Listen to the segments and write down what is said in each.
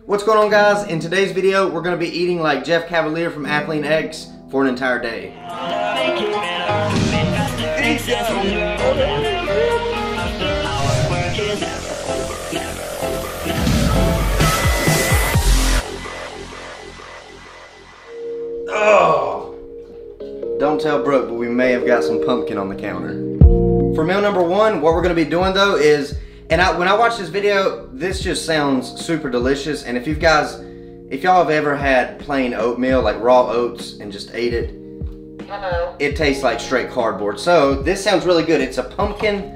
What's going on, guys? In today's video, we're going to be eating like Jeff Cavaliere from Athlean-X for an entire day. Oh! Don't tell Brooke, but we may have got some pumpkin on the counter. For meal number one, what we're going to be doing though is, when I watch this video, this just sounds super delicious. And if y'all have ever had plain oatmeal, like raw oats, and just ate it, it tastes like straight cardboard. So this sounds really good. It's a pumpkin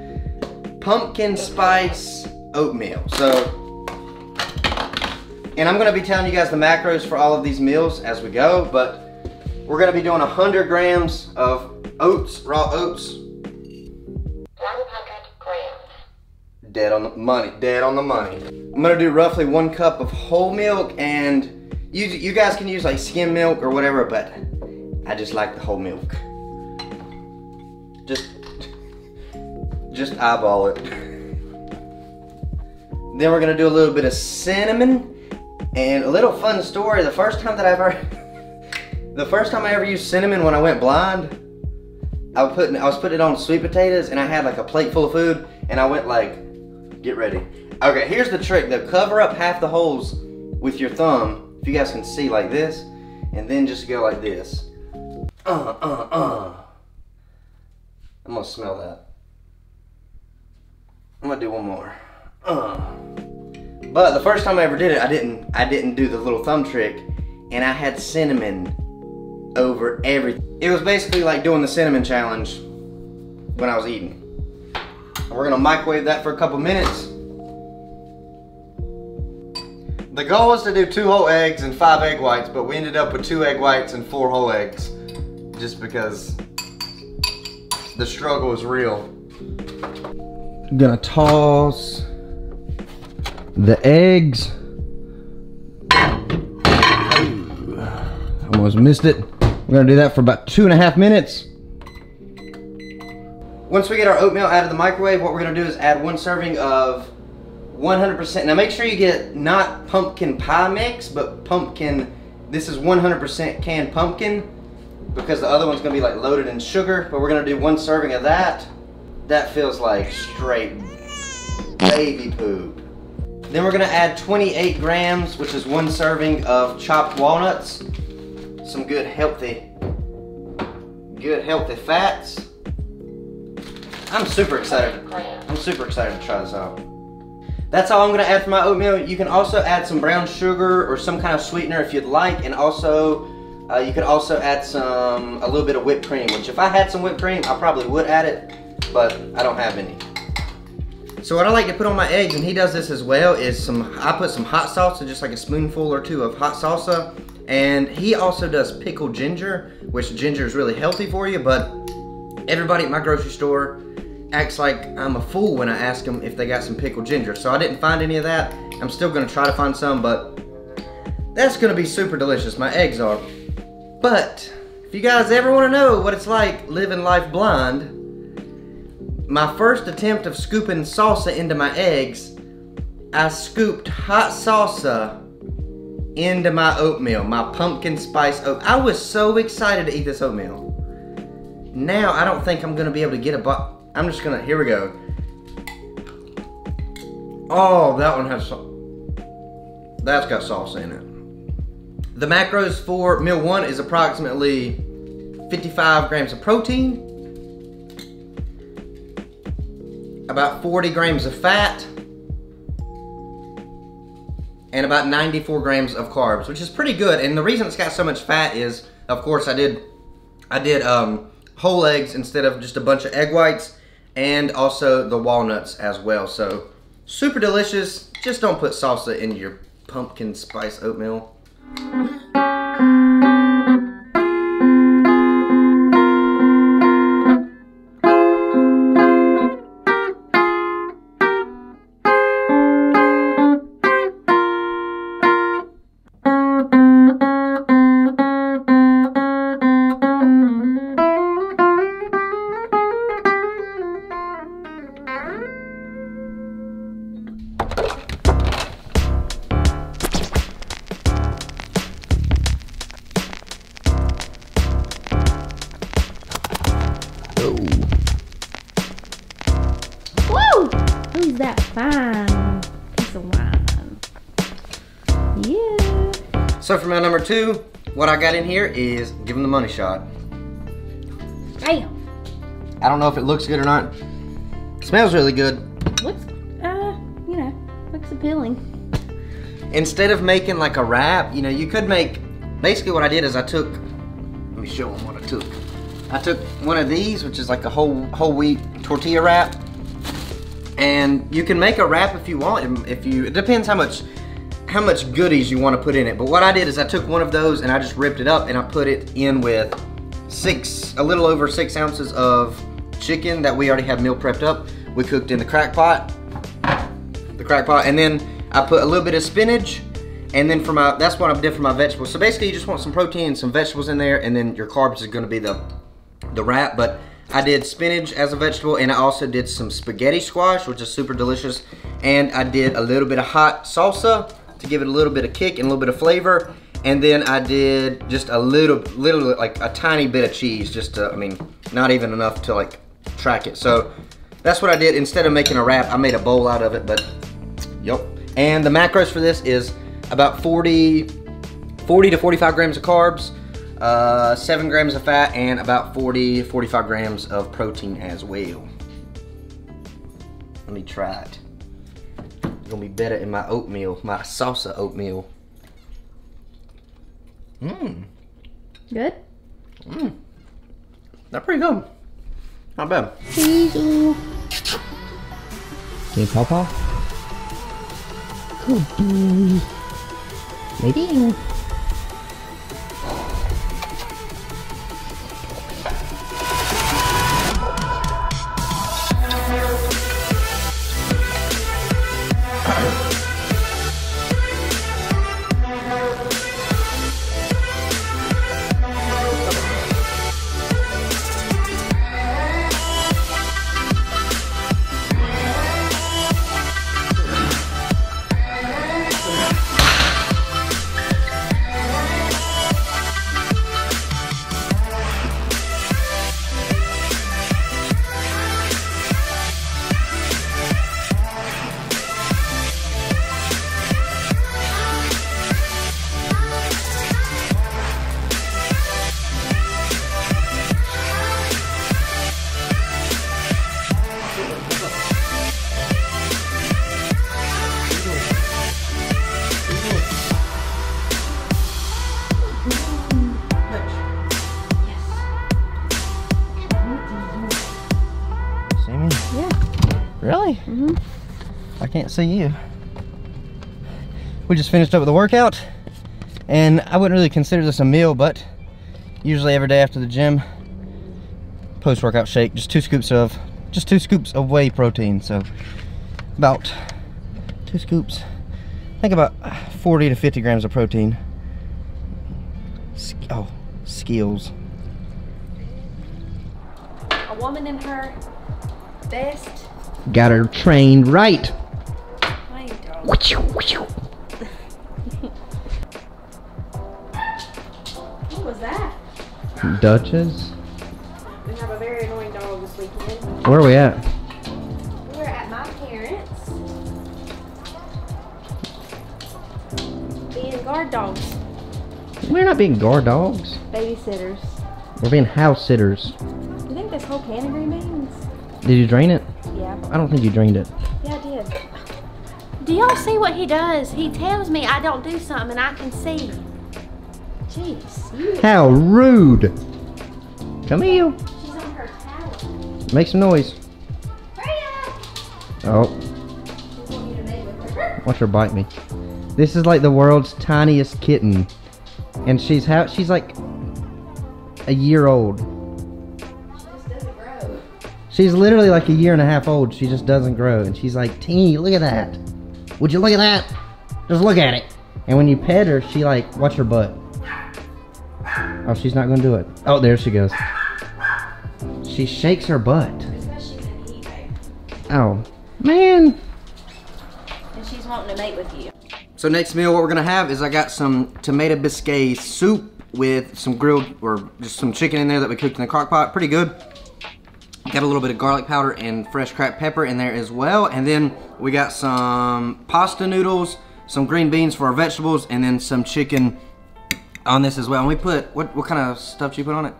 spice oatmeal. So, and I'm gonna be telling you guys the macros for all of these meals as we go, but we're gonna be doing 100 grams of oats, raw oats. 100 grams. Dead on the money, dead on the money. I'm gonna do roughly 1 cup of whole milk, and you guys can use like skim milk or whatever, but I just like the whole milk. Just eyeball it. Then we're gonna do a little bit of cinnamon, and a little fun story. The first time I ever used cinnamon when I went blind, I was putting it on sweet potatoes, and I had like a plate full of food, and I went like, get ready. Okay, here's the trick though. Cover up half the holes with your thumb, if you guys can see, like this, and then just go like this. I'm gonna smell that. I'm gonna do one more. But the first time I ever did it, I didn't do the little thumb trick, and I had cinnamon over everything. It was basically like doing the cinnamon challenge when I was eating. We're gonna microwave that for a couple minutes. The goal was to do 2 whole eggs and 5 egg whites, but we ended up with 2 egg whites and 4 whole eggs, just because the struggle is real. I'm gonna toss the eggs. Almost missed it. We're gonna do that for about 2.5 minutes. Once we get our oatmeal out of the microwave, what we're gonna do is add 1 serving of 100%. Now make sure you get not pumpkin pie mix, but pumpkin. This is 100% canned pumpkin, because the other one's gonna be like loaded in sugar. But we're gonna do 1 serving of that. That feels like straight baby poop. Then we're gonna add 28 grams, which is 1 serving of chopped walnuts. Some good healthy fats. I'm super excited to try this out. That's all I'm gonna add for my oatmeal. You can also add some brown sugar or some kind of sweetener if you'd like, and also you could also add a little bit of whipped cream, which if I had some whipped cream, I probably would add it, but I don't have any. So what I like to put on my eggs, and he does this as well, is I put some hot salsa, just like a spoonful or 2 of hot salsa, and he also does pickled ginger, which ginger is really healthy for you, but everybody at my grocery store acts like I'm a fool when I ask them if they got some pickled ginger. So I didn't find any of that. I'm still gonna try to find some, but that's gonna be super delicious. My eggs are. But if you guys ever wanna know what it's like living life blind, my first attempt of scooping salsa into my eggs, I scooped hot salsa into my oatmeal, my pumpkin spice oatmeal. I was so excited to eat this oatmeal. Now I don't think I'm gonna be able to get I'm just gonna, here we go. Oh, that one has, that's got salsa in it. The macros for meal 1 is approximately 55 grams of protein, about 40 grams of fat, and about 94 grams of carbs, which is pretty good. And the reason it's got so much fat is, of course, I did whole eggs instead of just a bunch of egg whites, and also the walnuts as well. So super delicious. Just don't put salsa in your pumpkin spice oatmeal. fine piece of wine. Yeah. So for meal number 2, what I got in here is give them the money shot. Damn. I don't know if it looks good or not. It smells really good. Looks, you know, looks appealing. Instead of making like a wrap, you know, you could make, basically what I did is I took, let me show them what I took. I took one of these, which is like a whole wheat tortilla wrap. And you can make a wrap if you want. It depends how much goodies you want to put in it. But what I did is I took one of those and I just ripped it up and I put it in with a little over 6 ounces of chicken that we already had meal prepped up. We cooked in the crock pot, and then I put a little bit of spinach, and then that's what I did for my vegetables. So basically you just want some protein and some vegetables in there, and then your carbs is gonna be the wrap. But I did spinach as a vegetable, and I also did some spaghetti squash, which is super delicious. And I did a little bit of hot salsa to give it a little bit of kick and a little bit of flavor. And then I did just a little, like a tiny bit of cheese, just to, I mean, not even enough to like track it. So that's what I did. Instead of making a wrap, I made a bowl out of it, but yep. And the macros for this is about 40 to 45 grams of carbs, 7 grams of fat, and about 40 to 45 grams of protein as well. Let me try it. It's gonna be better in my oatmeal, my salsa oatmeal. Mmm. Good? Mmm. That's pretty good. Not bad. Can you pop? Good boy. Maybe. Really? Mm-hmm. I can't see you. We just finished up with the workout, and I wouldn't really consider this a meal, but usually every day after the gym, post-workout shake, just two scoops of whey protein. So about 2 scoops. I think about 40 to 50 grams of protein. Oh, skills. A woman in her best. Got her trained right. What was that? Dutchess. We have a very annoying dog this weekend. Where are we at? We're at my parents' being guard dogs. We're not being guard dogs. Babysitters. We're being house sitters. You think this whole category means? Did you drain it? Yeah. I don't think you drained it. Yeah, I did. Do y'all see what he does? He tells me I don't do something and I can see. Jeez. How rude. Come here. She's on her tower. Make some noise. Hurry up. Oh. She wants you to mate with her. Watch her bite me. This is like the world's tiniest kitten. And she's like a year old. She just doesn't grow. She's literally like a year and a half old. She just doesn't grow. And she's like, teeny, look at that. Would you look at that? Just look at it. And when you pet her, she like, watch her butt. Oh, she's not gonna do it. Oh, there she goes. She shakes her butt. Especially in the heat, babe. Oh, man. And she's wanting to mate with you. So next meal, what we're gonna have is I got some tomato bisque soup with some grilled, or just some chicken in there that we cooked in the crock pot. Pretty good. Got a little bit of garlic powder and fresh cracked pepper in there as well. And then we got some pasta noodles, some green beans for our vegetables, and then some chicken on this as well. And we put, what kind of stuff did you put on it?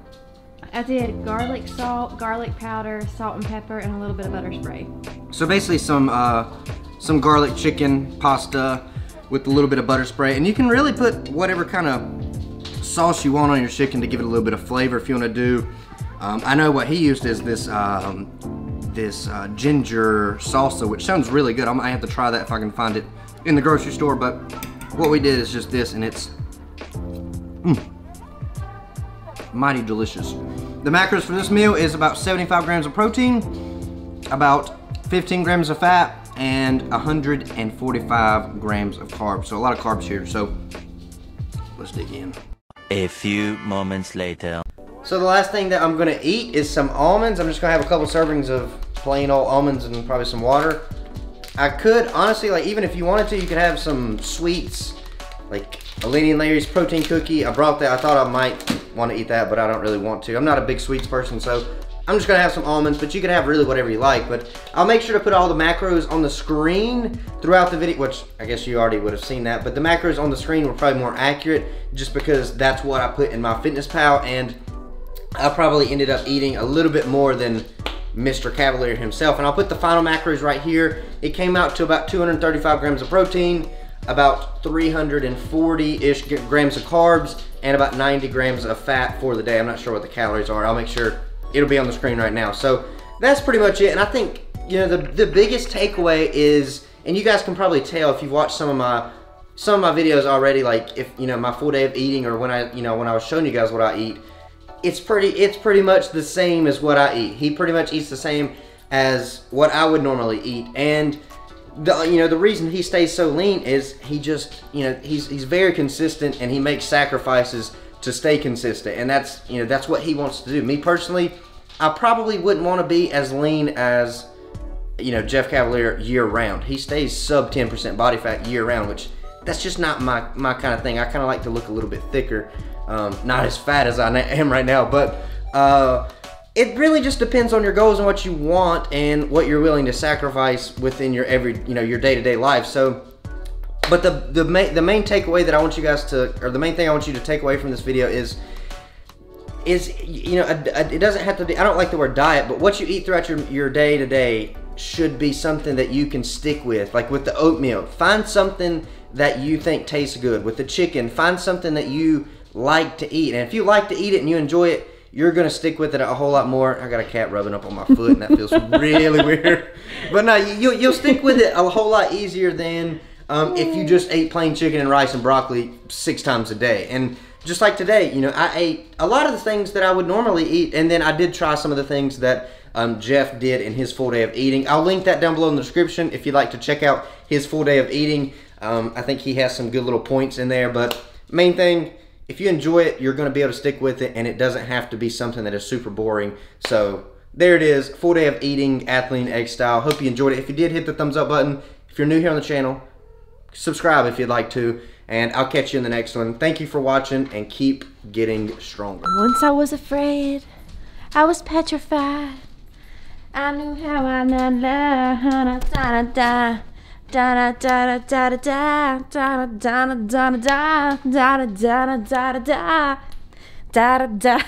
I did garlic salt, garlic powder, salt and pepper, and a little bit of butter spray. So basically some garlic chicken pasta with a little bit of butter spray. And you can really put whatever kind of sauce you want on your chicken to give it a little bit of flavor if you want to do. I know what he used is this ginger salsa, which sounds really good. I might have to try that if I can find it in the grocery store. But what we did is just this, and it's mighty delicious. The macros for this meal is about 75 grams of protein, about 15 grams of fat, and 145 grams of carbs. So a lot of carbs here. So let's dig in. A few moments later. So the last thing that I'm gonna eat is some almonds. I'm just gonna have a couple servings of plain old almonds and probably some water. I could, honestly, like even if you wanted to, you could have some sweets, like a Lenny and Larry's protein cookie. I brought that, I thought I might want to eat that, but I don't really want to. I'm not a big sweets person, so I'm just gonna have some almonds, but you can have really whatever you like. But I'll make sure to put all the macros on the screen throughout the video, which I guess you already would have seen that, but the macros on the screen were probably more accurate just because that's what I put in my FitnessPal, and I probably ended up eating a little bit more than Mr. Cavaliere himself. And I'll put the final macros right here. It came out to about 235 grams of protein, about 340-ish grams of carbs, and about 90 grams of fat for the day. I'm not sure what the calories are. I'll make sure it'll be on the screen right now. So that's pretty much it. And I think, you know, the biggest takeaway is, and you guys can probably tell if you've watched some of my videos already, like if, you know, my full day of eating, or when I was showing you guys what I eat, it's pretty much the same as what I eat. He pretty much eats the same as what I would normally eat. And the reason he stays so lean is he just, you know, he's very consistent, and he makes sacrifices to stay consistent. And that's, you know, that's what he wants to do. Me personally, I probably wouldn't want to be as lean as, you know, Jeff Cavaliere year round. He stays sub 10% body fat year round, which that's just not my kind of thing. I kind of like to look a little bit thicker. Not as fat as I am right now, but it really just depends on your goals and what you want and what you're willing to sacrifice within your your day-to-day life. So, but the main takeaway that I want you guys to, or the main thing I want you to take away from this video is you know, it doesn't have to be, I don't like the word diet, but what you eat throughout your day-to-day should be something that you can stick with. Like with the oatmeal, find something that you think tastes good. With the chicken, find something that you like to eat, and if you like to eat it and you enjoy it, you're gonna stick with it a whole lot more. I got a cat rubbing up on my foot, and that feels really weird. But no, you'll stick with it a whole lot easier than if you just ate plain chicken and rice and broccoli 6 times a day. And just like today, you know, I ate a lot of the things that I would normally eat, and then I did try some of the things that Jeff did in his full day of eating. I'll link that down below in the description if you'd like to check out his full day of eating. I think he has some good little points in there, but main thing, if you enjoy it, you're going to be able to stick with it, and it doesn't have to be something that is super boring. So there it is, full day of eating, Athlean-X style. Hope you enjoyed it. If you did, hit the thumbs up button. If you're new here on the channel, subscribe if you'd like to, and I'll catch you in the next one. Thank you for watching, and keep getting stronger. Once I was afraid, I was petrified. I knew how I love, da da da. Da da da da da da da da da da da da da da da da da da da da.